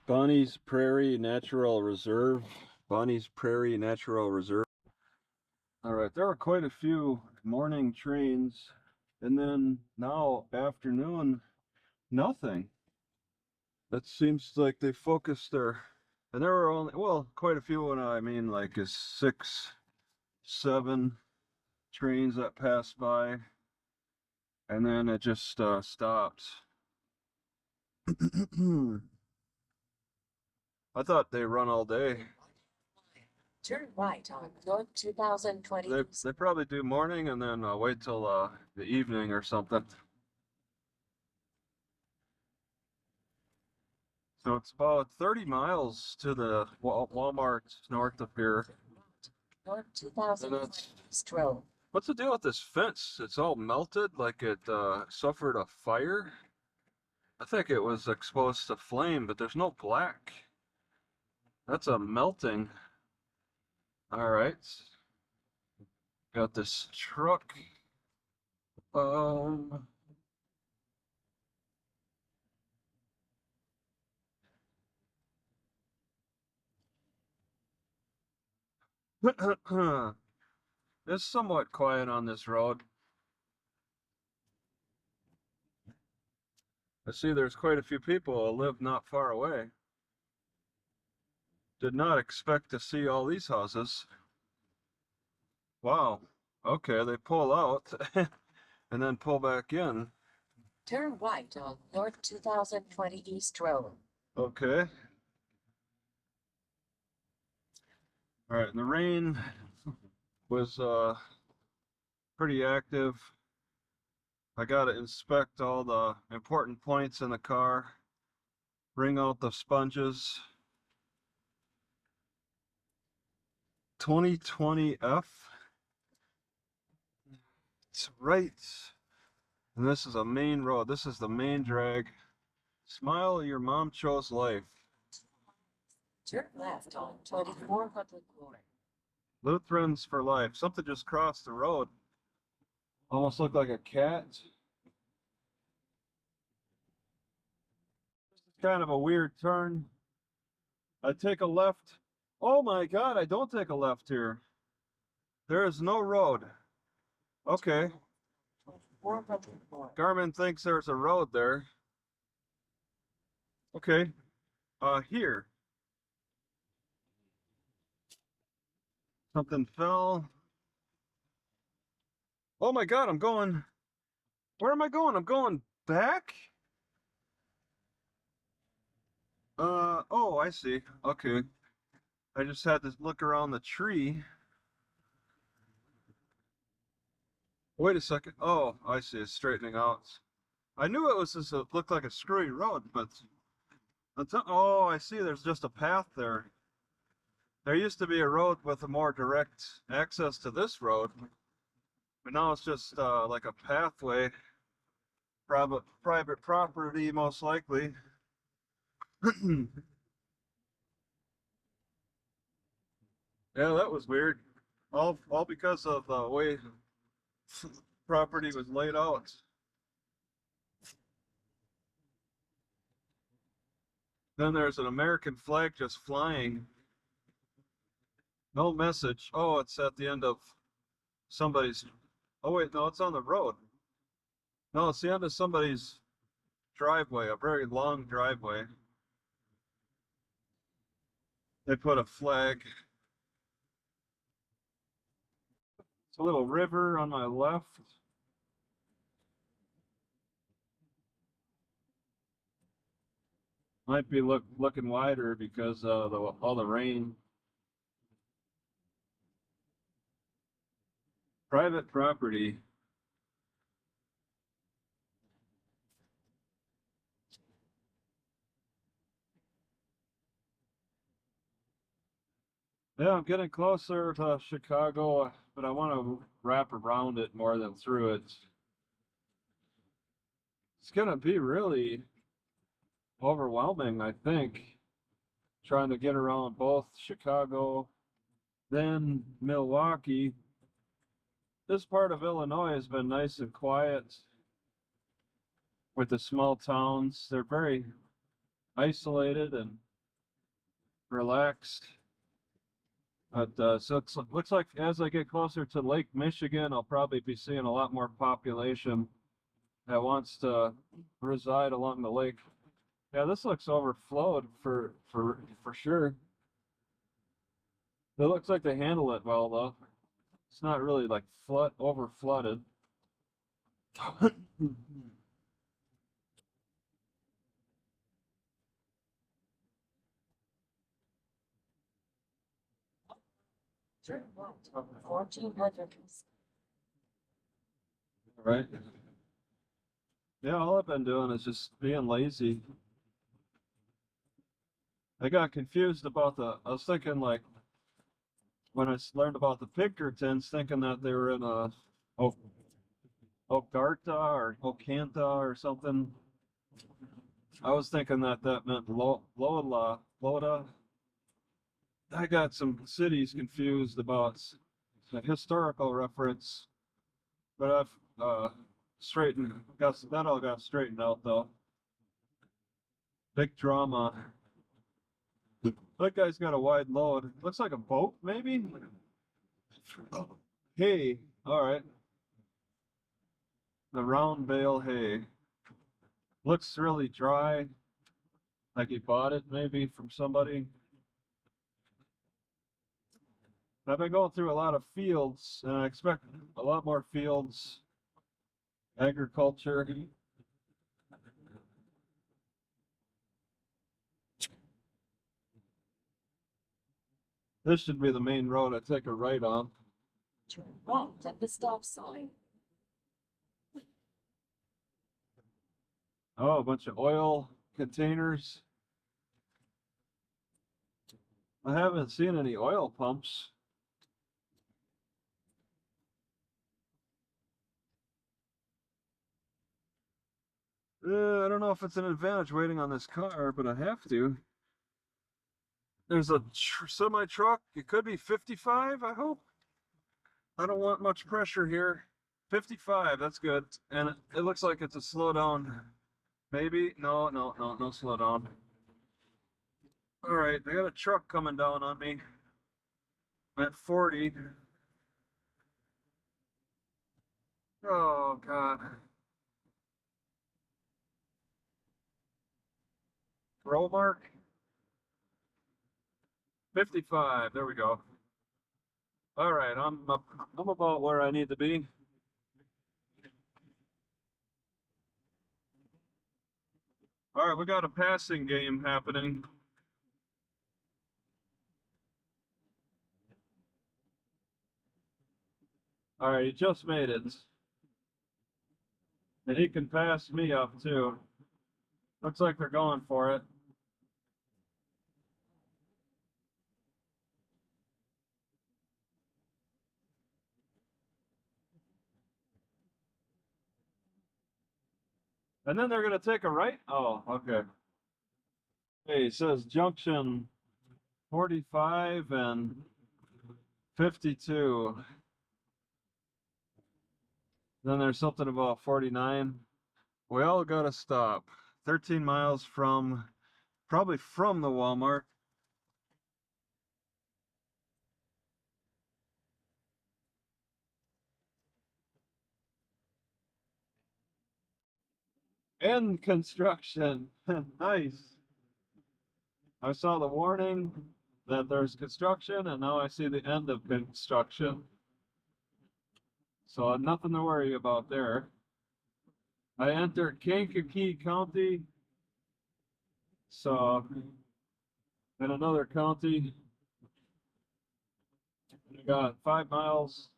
Bonnie's Prairie Natural Reserve. Bonnie's Prairie Natural Reserve. All right, there were quite a few morning trains, and then now afternoon, nothing. That seems like they focused their, and there were only, well, quite a few, and I mean like is 6, 7 trains that passed by, and then it just stopped. I thought they run all day. Turn right on North 2020. They probably do morning and then wait till the evening or something. So it's about 30 miles to the Walmart north of here. North 2020 East Road. What's the deal with this fence? It's all melted like it suffered a fire. I think it was exposed to flame, but there's no black. That's a melting. All right. Got this truck. It's somewhat quiet on this road. I see there's quite a few people who live not far away. Did not expect to see all these houses. Wow. Okay, they pull out and then pull back in. Turn right on North 2020 East Road. Okay. All right, and the rain was pretty active. I got to inspect all the important points in the car, bring out the sponges. 2020F. It's right. And this is a main road. This is the main drag. Smile, your mom chose life. Turn left on 2400 Court. Lutherans for life. Something just crossed the road. Almost looked like a cat. This is kind of a weird turn. I take a left. Oh my God, I don't take a left here. There is no road. Okay. 400 Court. Garmin thinks there's a road there. Okay. Here. Something fell. Oh my God, I'm going. Where am I going? I'm going back? Oh, I see. Okay. I just had to look around the tree. Wait a second. Oh, I see. It's straightening out. I knew it was just looked like a screwy road, but oh, I see. There's just a path there. There used to be a road with a more direct access to this road, but now it's just like a pathway. Private property, most likely. Yeah, that was weird. All because of the way property was laid out. Then there's an American flag just flying. No message. Oh, it's at the end of somebody's. Oh wait, no, it's on the road. No, it's the end of somebody's driveway, a very long driveway. They put a flag. It's a little river on my left. Might be looking wider because of all the rain. Private property. Yeah, I'm getting closer to Chicago, but I want to wrap around it more than through it. It's gonna be really overwhelming, I think, trying to get around both Chicago, then Milwaukee. This part of Illinois has been nice and quiet with the small towns. They're very isolated and relaxed. But so it looks like as I get closer to Lake Michigan, I'll probably be seeing a lot more population that wants to reside along the lake. Yeah, this looks overflowed for sure. It looks like they handle it well though. It's not really like over flooded. Turn right on 1400. Right? Yeah, all I've been doing is just being lazy. I got confused about I was thinking like, when I learned about the Pinkertons, thinking that they were in a Ogarta or Ocanta or something. I was thinking that meant Loda. I got some cities confused about the historical reference, but I've that all got straightened out though. Big drama. That guy's got a wide load. Looks like a boat, maybe? Hay. All right. The round bale hay. Looks really dry. Like he bought it maybe from somebody. I've been going through a lot of fields, and I expect a lot more fields. Agriculture. This should be the main road I take a right on. Turn right at the stop sign. Oh, a bunch of oil containers. I haven't seen any oil pumps. I don't know if it's an advantage waiting on this car, but I have to. There's a semi truck. It could be 55, I hope. I don't want much pressure here. 55, that's good. And it looks like it's a slowdown. Maybe? No slowdown. All right, I got a truck coming down on me. I'm at 40. Oh, God. Roll mark? 55, there we go. All right, I'm about where I need to be. All right, we got a passing game happening. All right, he just made it. And he can pass me up too. Looks like they're going for it. And then they're going to take a right? Oh, okay. Hey, it says junction 45 and 52. Then there's something about 49. We all got to stop. 13 miles probably from the Walmart. End construction. Nice. I saw the warning that there's construction, and now I see the end of construction. So nothing to worry about there. I entered Kankakee County. So in another county, I got 5 miles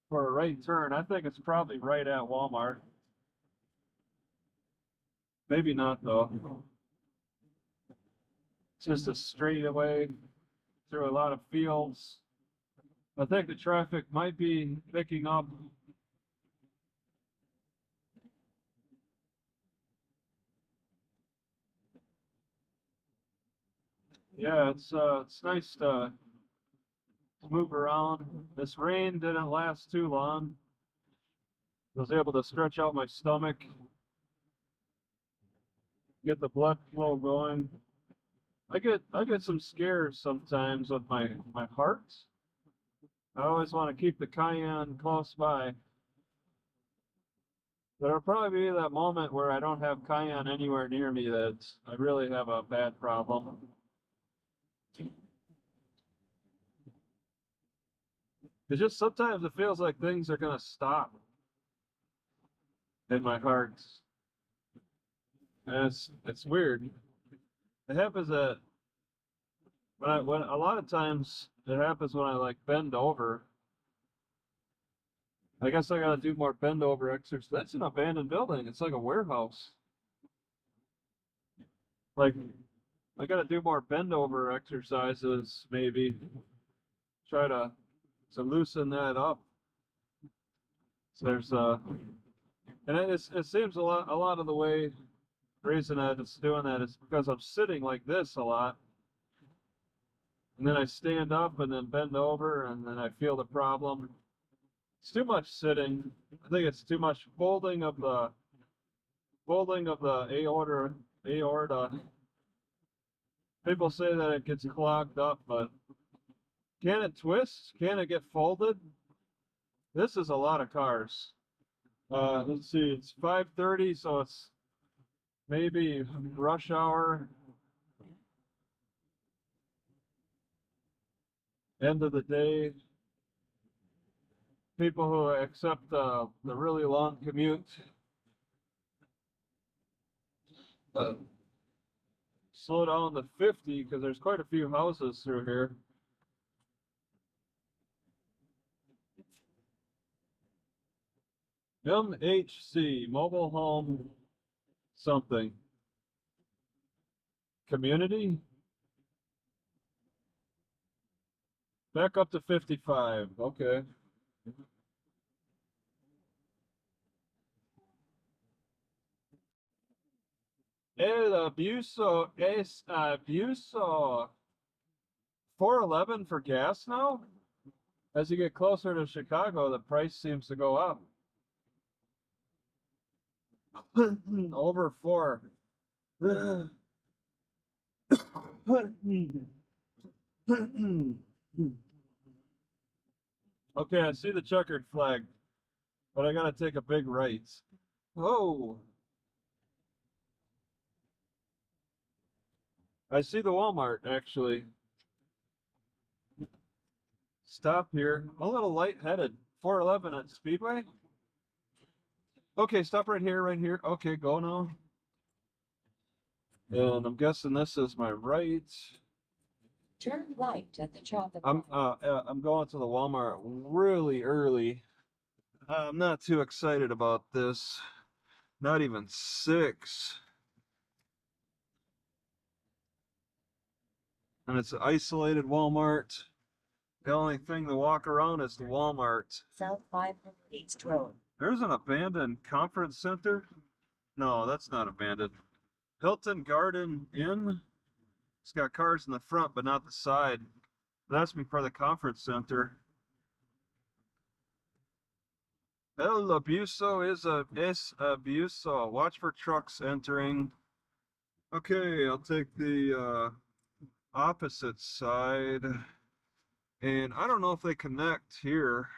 for a right turn. I think it's probably right at Walmart. Maybe not though. It's just a straightaway through a lot of fields. I think the traffic might be picking up. Yeah, it's nice to move around. This rain didn't last too long. I was able to stretch out my stomach, get the blood flow going. I get some scares sometimes with my heart. I always want to keep the Cayenne close by. There'll probably be that moment where I don't have Cayenne anywhere near me that I really have a bad problem. It's just sometimes it feels like things are gonna stop in my heart. And it's weird. It happens that when a lot of times it happens when I like bend over. I guess I gotta do more bend over exercise. That's an abandoned building. It's like a warehouse. Like I gotta do more bend over exercises, maybe try to loosen that up. So there's and it seems a lot of the way the reason that it's doing that is because I'm sitting like this a lot, and then I stand up and then bend over, and then I feel the problem. It's too much sitting. I think it's too much folding of the aorta. People say that it gets clogged up, but can it twist? Can it get folded? This is a lot of cars. Let's see, it's 5:30, so it's maybe rush hour, end of the day. People who accept the really long commute. Slow down to 50 because there's quite a few houses through here. MHC, mobile home something. Community? Back up to 55, okay. El abuso es abuso. 411 for gas now? As you get closer to Chicago, the price seems to go up. Over 4. Okay, I see the checkered flag, but I gotta take a big right. Whoa! I see the Walmart, actually. Stop here. I'm a little lightheaded. 411 at Speedway? Okay, stop right here, right here. Okay, go now. And I'm guessing this is my right. Turn right at the traffic I'm light. I'm going to the Walmart really early. I'm not too excited about this. Not even 6. And it's an isolated Walmart. The only thing to walk around is the Walmart. South 500 East Road. There's an abandoned conference center. No, that's not abandoned. Hilton Garden Inn. It's got cars in the front, but not the side. That's before the conference center. El abuso es abuso. Watch for trucks entering. Okay, I'll take the opposite side. And I don't know if they connect here.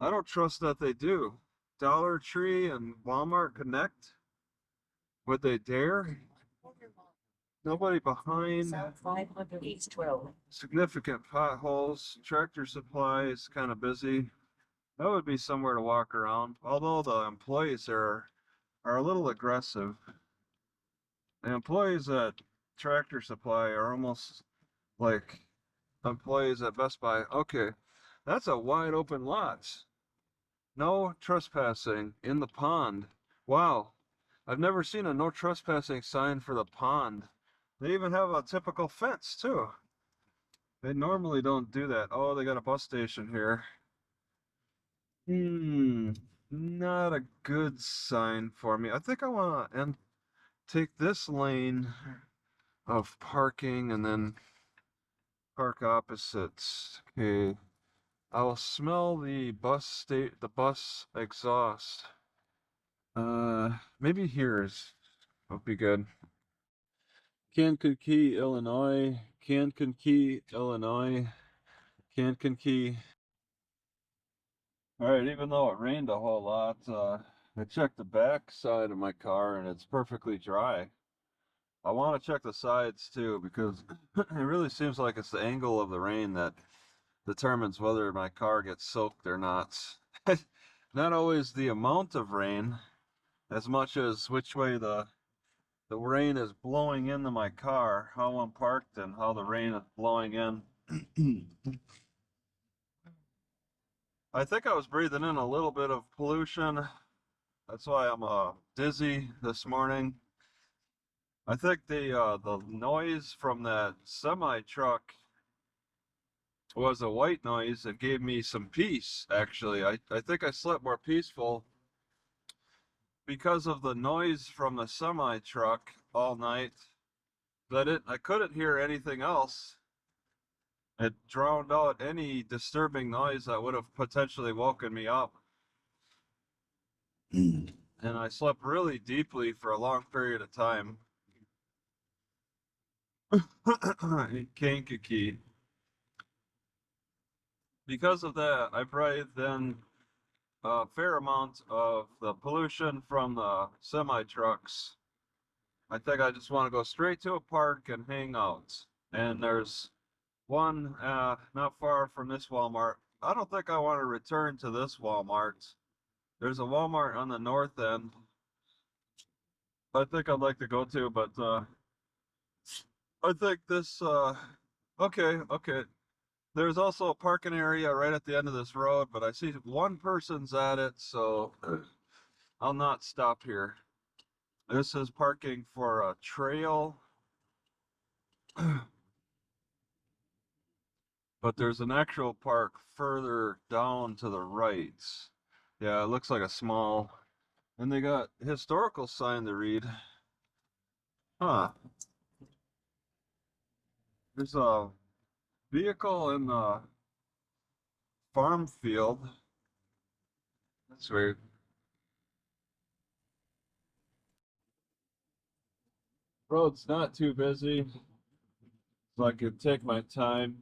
I don't trust that they do. Dollar Tree and Walmart connect? Would they dare? Nobody behind. South 500 East Road. Significant potholes. Tractor Supply is kind of busy. That would be somewhere to walk around. Although the employees are a little aggressive. The employees at Tractor Supply are almost like employees at Best Buy. Okay, that's a wide open lot. No trespassing in the pond. Wow, I've never seen a no trespassing sign for the pond. They even have a typical fence too. They normally don't do that. Oh, they got a bus station here. Not a good sign for me. I think I want to take this lane of parking and then park opposites. Okay. I'll smell the bus exhaust. Maybe here would be good. Kankakee, Illinois. Kankakee, Illinois. Kankakee. Alright, even though it rained a whole lot, I checked the back side of my car and it's perfectly dry. I want to check the sides too because it really seems like it's the angle of the rain that determines whether my car gets soaked or not. Not always the amount of rain as much as which way the rain is blowing into my car, how I'm parked and how the rain is blowing in. I think I was breathing in a little bit of pollution. That's why I'm dizzy this morning. I think the noise from that semi truck was a white noise that gave me some peace, actually. I think I slept more peaceful because of the noise from the semi truck all night. I couldn't hear anything else. It drowned out any disturbing noise that would have potentially woken me up. And I slept really deeply for a long period of time. In Kankakee. Because of that, I breathed in a fair amount of the pollution from the semi trucks. I think I just want to go straight to a park and hang out. And there's one not far from this Walmart. I don't think I want to return to this Walmart. There's a Walmart on the north end I think I'd like to go to, but I think this okay. There's also a parking area right at the end of this road, but I see one person's at it, so I'll not stop here. This is parking for a trail. But there's an actual park further down to the right. Yeah, it looks like a small, and they got historical sign to read. Huh. There's a vehicle in the farm field. That's weird. Road's not too busy, so I could take my time.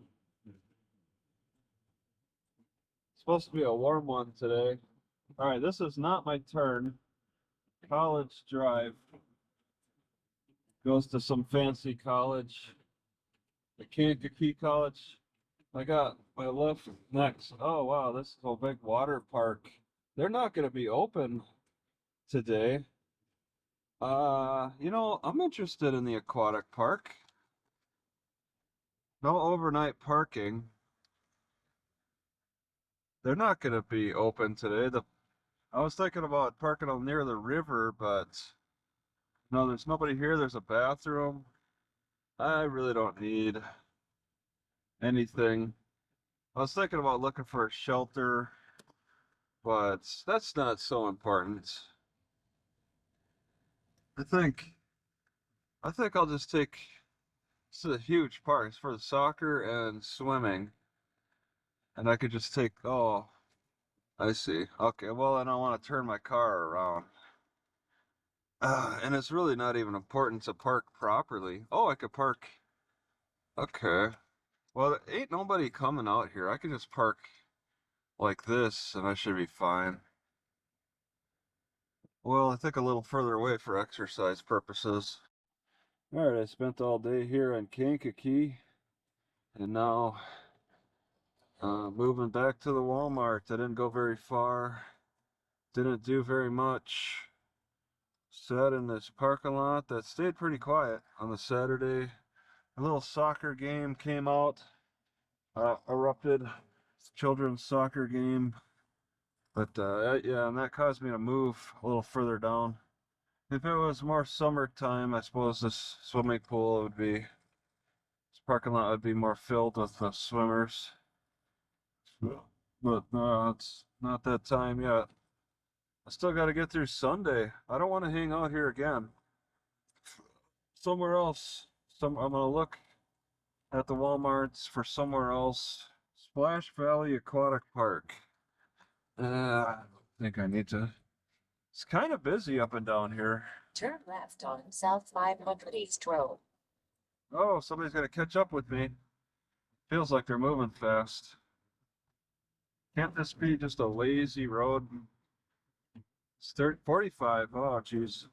It's supposed to be a warm one today. All right, this is not my turn. College Drive goes to some fancy college, the Kankakee College. I got my left next. Oh wow, this is a big water park. They're not going to be open today. I'm interested in the aquatic park. No overnight parking. They're not going to be open today. I was thinking about parking them near the river, but no, there's nobody here. There's a bathroom. I really don't need anything. I was thinking about looking for a shelter, but that's not so important. I think I think I'll just take this is a huge park. It's for the soccer and swimming. And I could just take I see. Okay, well then I want to turn my car around. And it's really not even important to park properly. Oh, I could park. Okay. Well, ain't nobody coming out here. I can just park like this and I should be fine. Well, I think a little further away for exercise purposes. All right, I spent all day here in Kankakee and now moving back to the Walmart. I didn't go very far. Didn't do very much. Sat in this parking lot that stayed pretty quiet on the Saturday. A little soccer game came out, erupted. Children's soccer game. But yeah, and that caused me to move a little further down. If it was more summertime, I suppose this swimming pool would be, this parking lot would be more filled with the swimmers. But no, it's not that time yet. I still got to get through Sunday. I don't want to hang out here again. Somewhere else. I'm gonna look at the Walmarts for somewhere else. Splash Valley Aquatic Park. I think I need to. It's kind of busy up and down here. Turn left on South 500 East Road. Oh, somebody's gonna catch up with me. Feels like they're moving fast. Can't this be just a lazy road? It's 45. Oh, jeez.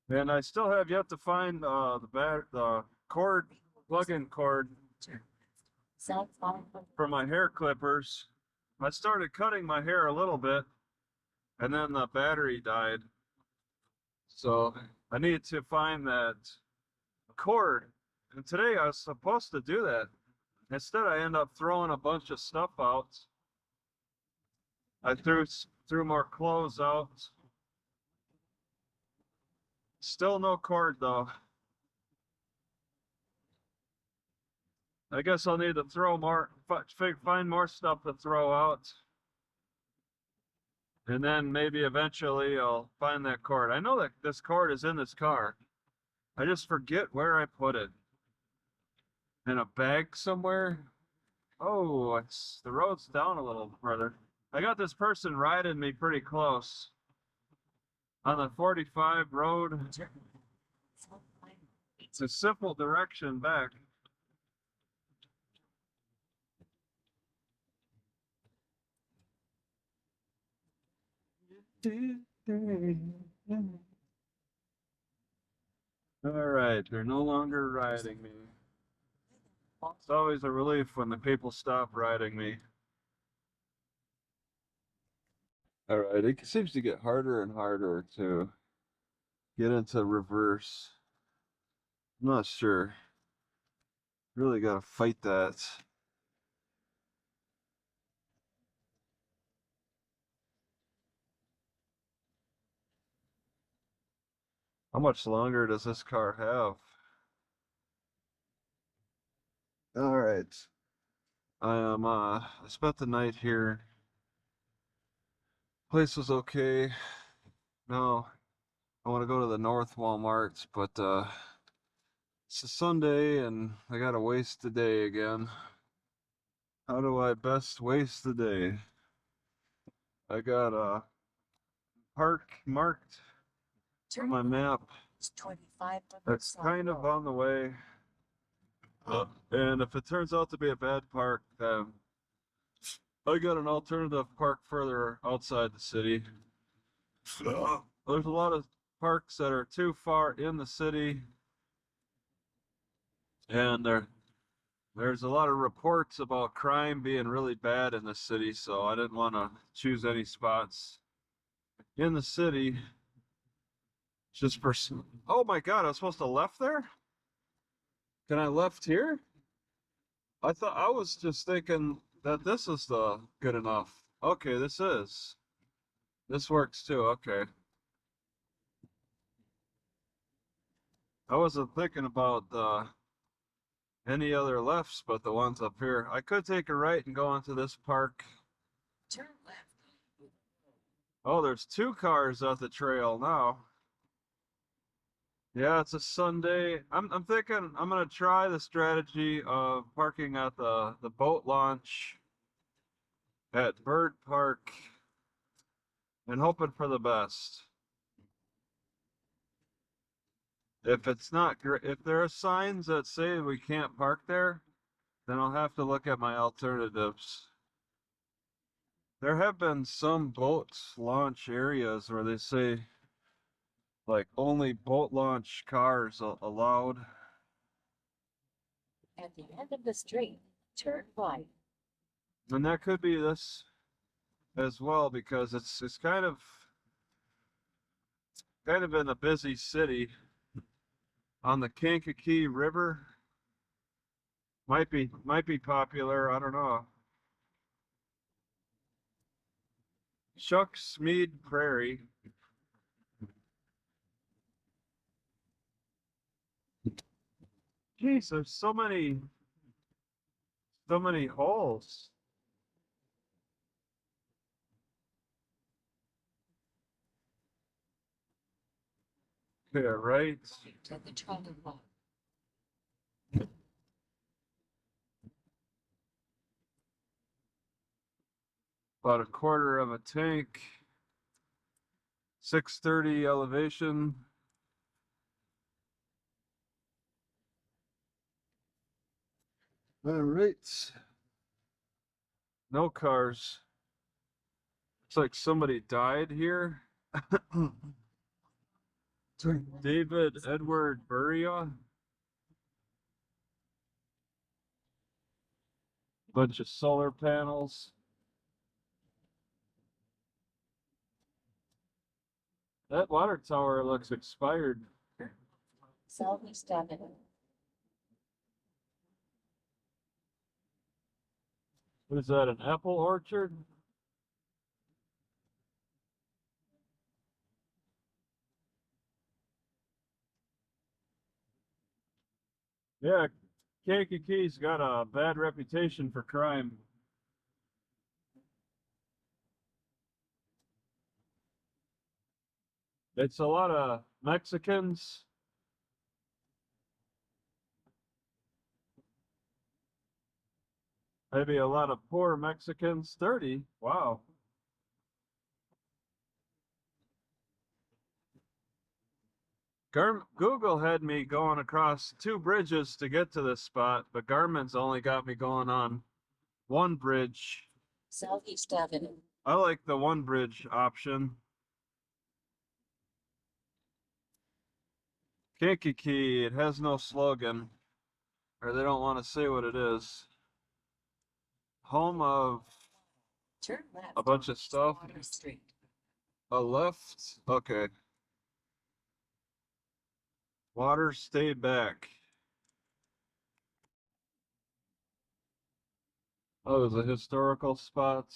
And I still have yet to find the cord, plug-in cord for my hair clippers. I started cutting my hair a little bit, and then the battery died. So I need to find that cord. And today I was supposed to do that. Instead, I end up throwing a bunch of stuff out. I threw more clothes out. Still no cord though. I guess I'll need to throw more, find more stuff to throw out. And then maybe eventually I'll find that cord. I know that this cord is in this car. I just forget where I put it. In a bag somewhere? Oh, the road's down a little further. I got this person riding me pretty close on the 45 road. It's a simple direction back. All right, they're no longer riding me. It's always a relief when the people stop riding me. All right, it seems to get harder and harder to get into reverse. I'm not sure. Really got to fight that. How much longer does this car have? All right. I spent the night here. Place was okay. Now I want to go to the North Walmarts, but it's a Sunday and I gotta waste the day again. How do I best waste the day? I got a park marked on my map. That's kind of on the way. And if it turns out to be a bad park, then I got an alternative park further outside the city. There's a lot of parks that are too far in the city, and there's a lot of reports about crime being really bad in the city, so I didn't want to choose any spots in the city just for. Oh my God, I was supposed to left there? Can I left here? I thought I was just thinking that this is the good enough. Okay, this is. This works too, okay. I wasn't thinking about any other lefts but the ones up here. I could take a right and go into this park. Turn left. Oh, there's two cars at the trail now. Yeah, it's a Sunday. I'm thinking I'm gonna try the strategy of parking at the boat launch at Bird Park and hoping for the best. If it's not great, if there are signs that say we can't park there, then I'll have to look at my alternatives. There have been some boat launch areas where they say like only boat launch cars allowed. At the end of the street, turn right. And that could be this as well because it's kind of in a busy city on the Kankakee River. Might be popular, I don't know. Shucks Mead Prairie. Geez, there's so many holes. Yeah, right. To the trolley walk. About a quarter of a tank. 630 elevation. All right. No cars. Looks like somebody died here. David Edward Buria. Bunch of solar panels. That water tower looks expired. Southeast Avenue. What is that, an apple orchard? Yeah, Kankakee's got a bad reputation for crime. It's a lot of Mexicans. Maybe a lot of poor Mexicans. 30. Wow. Google had me going across 2 bridges to get to this spot, but Garmin's only got me going on 1 bridge. Southeast Avenue. I like the 1 bridge option. Kankakee, it has no slogan, or they don't want to say what it is. Home of Turn left. a bunch of stuff. Water Street. A left, okay. Water, stay back. Oh, there's a historical spot.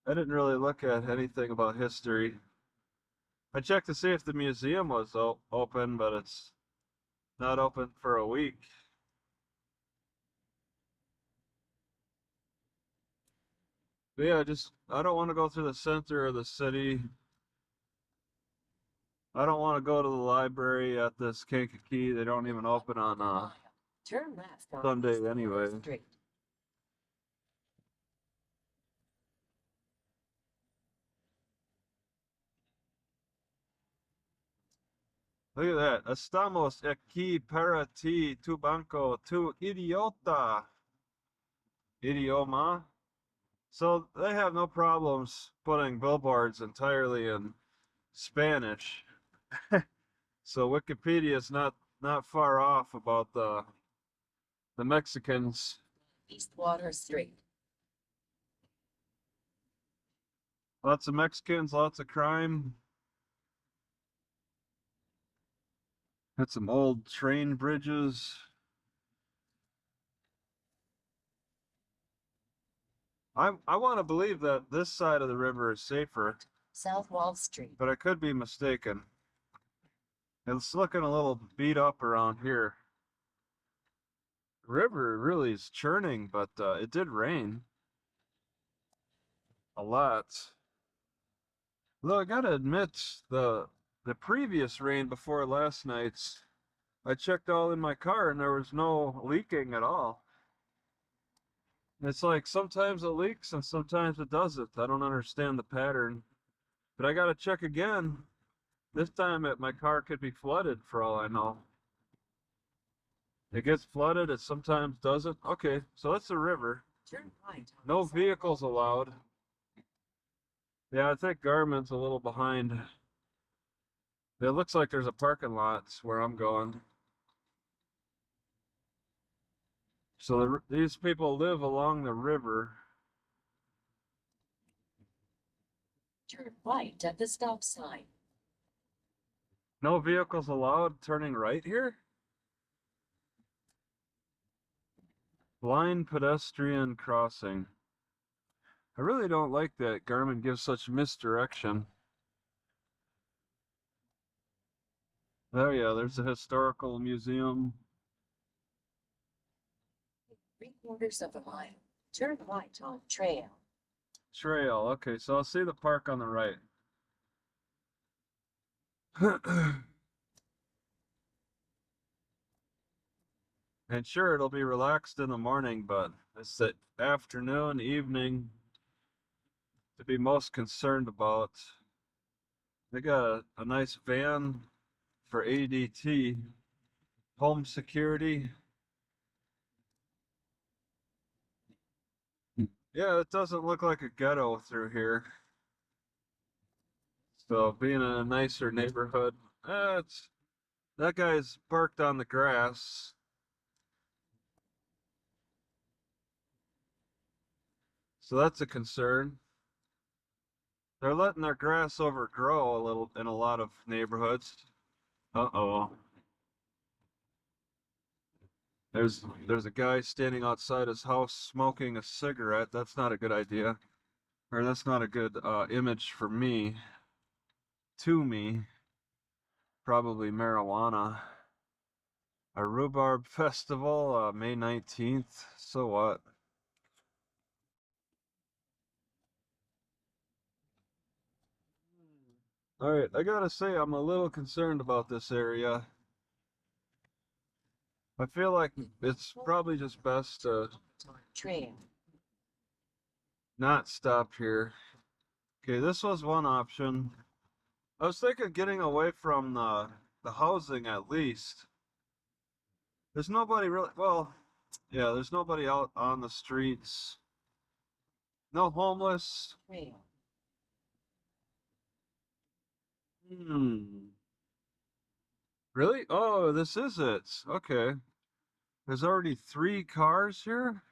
I didn't really look at anything about history. I checked to see if the museum was open, but it's not open for a week. But yeah, I don't want to go through the center of the city. I don't want to go to the library at this Kankakee. They don't even open on Turn left on Sunday East anyway. Water Street. Look at that. Estamos aquí para ti, tu banco, tu idiota. Idioma. So they have no problems putting billboards entirely in Spanish. So Wikipedia is not far off about the Mexicans. East Water Street. Lots of Mexicans, lots of crime. Got some old train bridges. I want to believe that this side of the river is safer, South Wall Street. but I could be mistaken. It's looking a little beat up around here. The river really is churning, but it did rain a lot. Though I gotta admit, the previous rain before last night's, I checked all in my car and there was no leaking at all. It's like sometimes it leaks and sometimes it doesn't. I don't understand the pattern. But I gotta check again. This time my car could be flooded for all I know. It gets flooded, it sometimes doesn't. Okay, so that's the river. Turn right on No South vehicles allowed. Yeah, I think Garmin's a little behind. It looks like there's a parking lot where I'm going. So these people live along the river. Turn right at the stop sign. No vehicles allowed turning right here? Blind pedestrian crossing. I really don't like that Garmin gives such misdirection. Oh yeah, there's a historical museum. 3/4 of a mile. Turn right on Trail. Trail, okay, so I'll see the park on the right. And sure, it'll be relaxed in the morning, but it's the afternoon, evening to be most concerned about. They got a nice van for ADT, home security. Yeah, it doesn't look like a ghetto through here. So being in a nicer neighborhood, it's that guy's parked on the grass. So that's a concern. They're letting their grass overgrow a little in a lot of neighborhoods. Uh-oh. There's a guy standing outside his house smoking a cigarette. That's not a good idea. Or that's not a good image for me. To me. Probably marijuana. A rhubarb festival, May 19th. So what? Alright, I gotta say I'm a little concerned about this area. I feel like it's probably just best to Trail. not stop here. Okay, this was one option. I was thinking getting away from the housing at least. There's nobody really, well, yeah, there's nobody out on the streets. No homeless. Trail. Hmm. Really? Oh, this is it. Okay. There's already 3 cars here?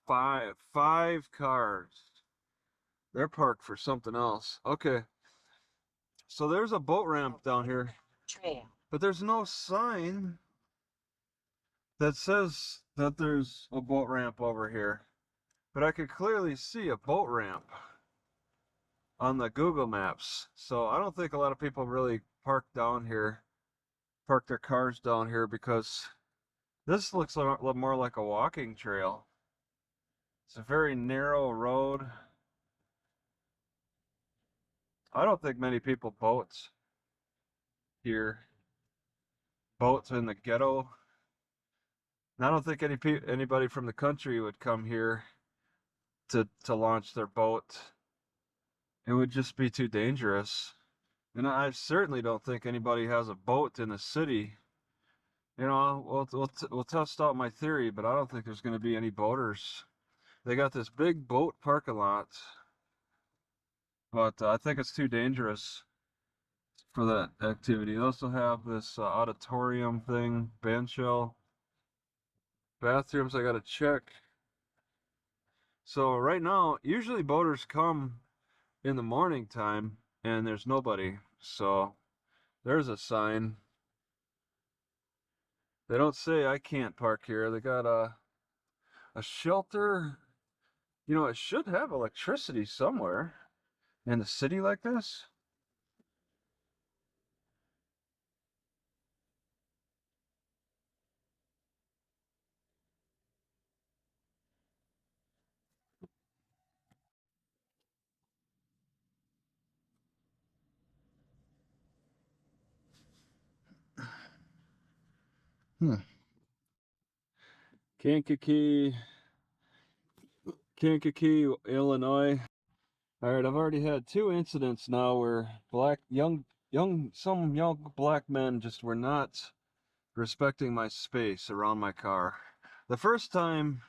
Five cars. They're parked for something else. Okay. So there's a boat ramp down here, Trail. but there's no sign that says that there's a boat ramp over here. But I could clearly see a boat ramp on the Google Maps. So I don't think a lot of people really park down here, park their cars down here because this looks a lot more like a walking trail. It's a very narrow road. I don't think many people boat here. Boats in the ghetto. And I don't think anybody from the country would come here to launch their boat. It would just be too dangerous. And I certainly don't think anybody has a boat in the city. You know, we'll test out my theory, but I don't think there's going to be any boaters. They got this big boat parking lot, but I think it's too dangerous for that activity. They also have this auditorium thing, band shell, bathrooms I gotta check. So right now, usually boaters come in the morning time and there's nobody. So there's a sign. They don't say I can't park here. They got a shelter. You know, it should have electricity somewhere in a city like this. Hmm. Kankakee, Kankakee, Illinois. All right, I've already had 2 incidents now where some young black men just were not respecting my space around my car. The first time,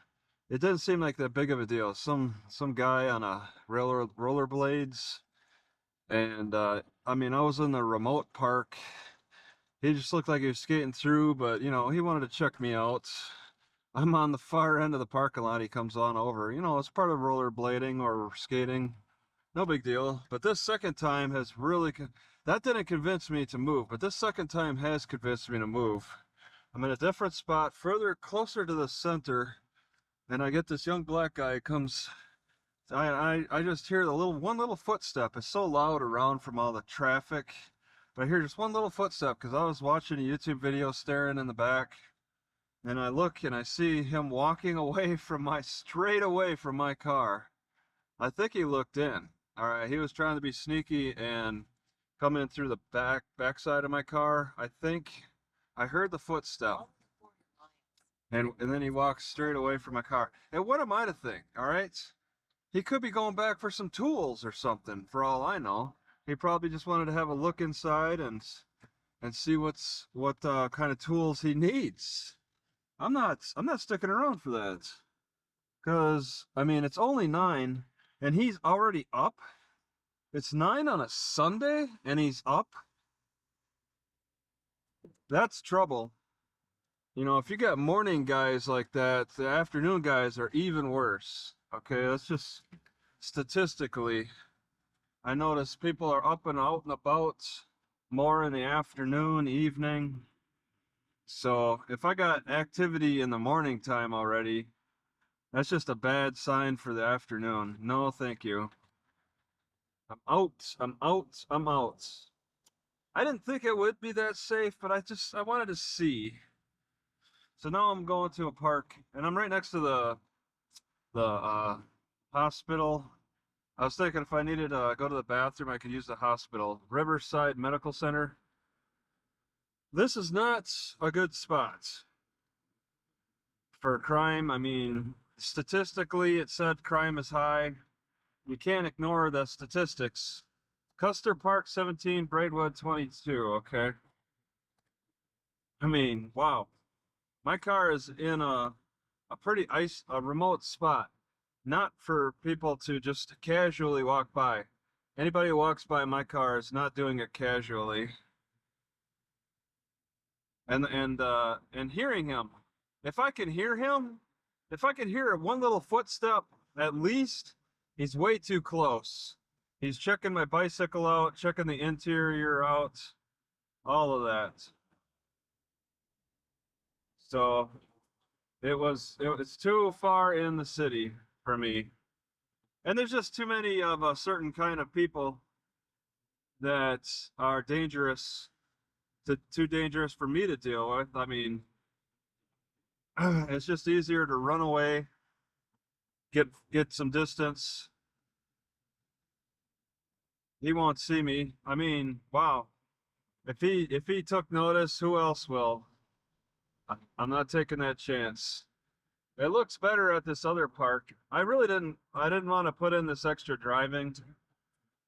it didn't seem like that big of a deal. Some guy on a rollerblades, and I mean, I was in the remote park. He just looked like he was skating through, but you know, he wanted to check me out. I'm on the far end of the parking lot. He comes on over. You know, it's part of rollerblading or skating. No big deal. But this second time has really, that didn't convince me to move, but this second time has convinced me to move. I'm in a different spot, closer to the center, and I get this young black guy comes. I just hear one little footstep. It's so loud around from all the traffic, but I hear just one little footstep because I was watching a YouTube video staring in the back, and I look and I see him walking straight away from my car. I think he looked in. All right, he was trying to be sneaky and come in through the backside of my car. I think I heard the footstep, and then he walks straight away from my car. And what am I to think? All right, he could be going back for some tools or something. For all I know, he probably just wanted to have a look inside and see what kind of tools he needs. I'm not sticking around for that. Cause I mean it's only 9 and he's already up. It's 9 on a Sunday and he's up. That's trouble. You know, if you got morning guys like that, the afternoon guys are even worse. Okay, that's just statistically. I notice people are up and out and about more in the afternoon, evening. So if I got activity in the morning time already, that's just a bad sign for the afternoon. No, thank you. I'm out. I'm out. I'm out. I didn't think it would be that safe, but I wanted to see. So now I'm going to a park, and I'm right next to the hospital. I was thinking if I needed to go to the bathroom, I could use the hospital. Riverside Medical Center. This is not a good spot for crime. I mean, statistically, it said crime is high. You can't ignore the statistics. Custer Park 17, Braidwood 22, okay? I mean, wow. My car is in a pretty a remote spot, not for people to just casually walk by. Anybody who walks by my car is not doing it casually. And hearing him. If I can hear him, if I can hear one little footstep at least, he's way too close. He's checking my bicycle out, checking the interior out, all of that. So it's too far in the city for me. And there's just too many of a certain kind of people that are dangerous, too dangerous for me to deal with. I mean, it's just easier to run away, get some distance. He won't see me. I mean, wow. If he took notice, who else will? I'm not taking that chance. It looks better at this other park. I didn't want to put in this extra driving,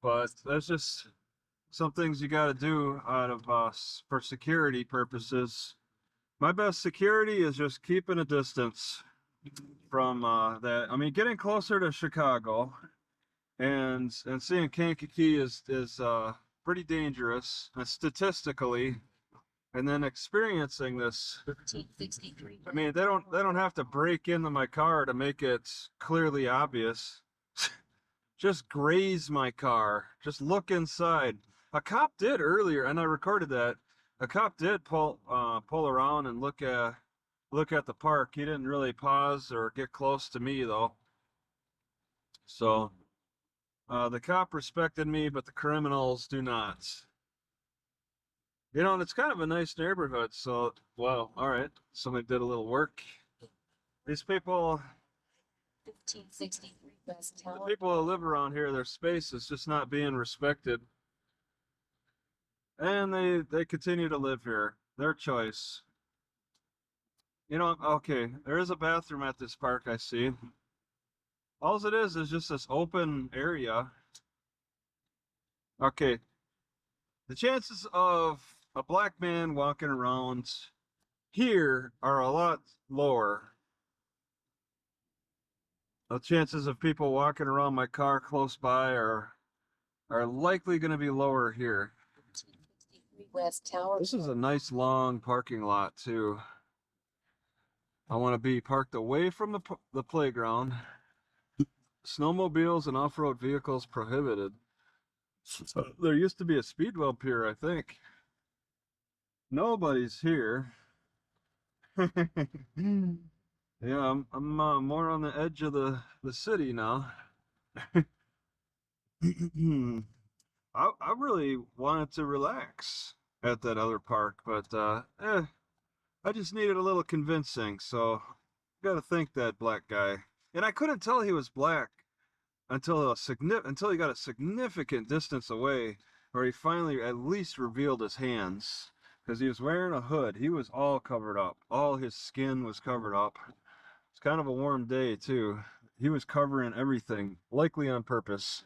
but there's just some things you got to do out of for security purposes. My best security is just keeping a distance from that. I mean, getting closer to Chicago and seeing Kankakee is pretty dangerous statistically. And then experiencing this, I mean, they don't have to break into my car to make it clearly obvious. Just graze my car. Just look inside. A cop did earlier, and I recorded that. A cop did pull around and look at the park. He didn't really pause or get close to me though. So the cop respected me, but the criminals do not. You know, and it's kind of a nice neighborhood. So, wow, all right. Somebody did a little work. These people, 1563 West the Tower. people that live around here, their space is just not being respected. And they continue to live here. Their choice. You know, okay, there is a bathroom at this park, I see. All it is just this open area. Okay, the chances of a black man walking around here are a lot lower. The chances of people walking around my car close by are likely going to be lower here. 1563 West Tower. This is a nice long parking lot too. I want to be parked away from the playground. Snowmobiles and off-road vehicles prohibited. There used to be a speed bump here, I think. Nobody's here. Yeah, I'm more on the edge of the city now. I really wanted to relax at that other park, but I just needed a little convincing, so gotta thank that black guy. And I couldn't tell he was black until he got a significant distance away, where he finally at least revealed his hands, because he was wearing a hood. He was all covered up. All his skin was covered up. It's kind of a warm day too. He was covering everything, likely on purpose.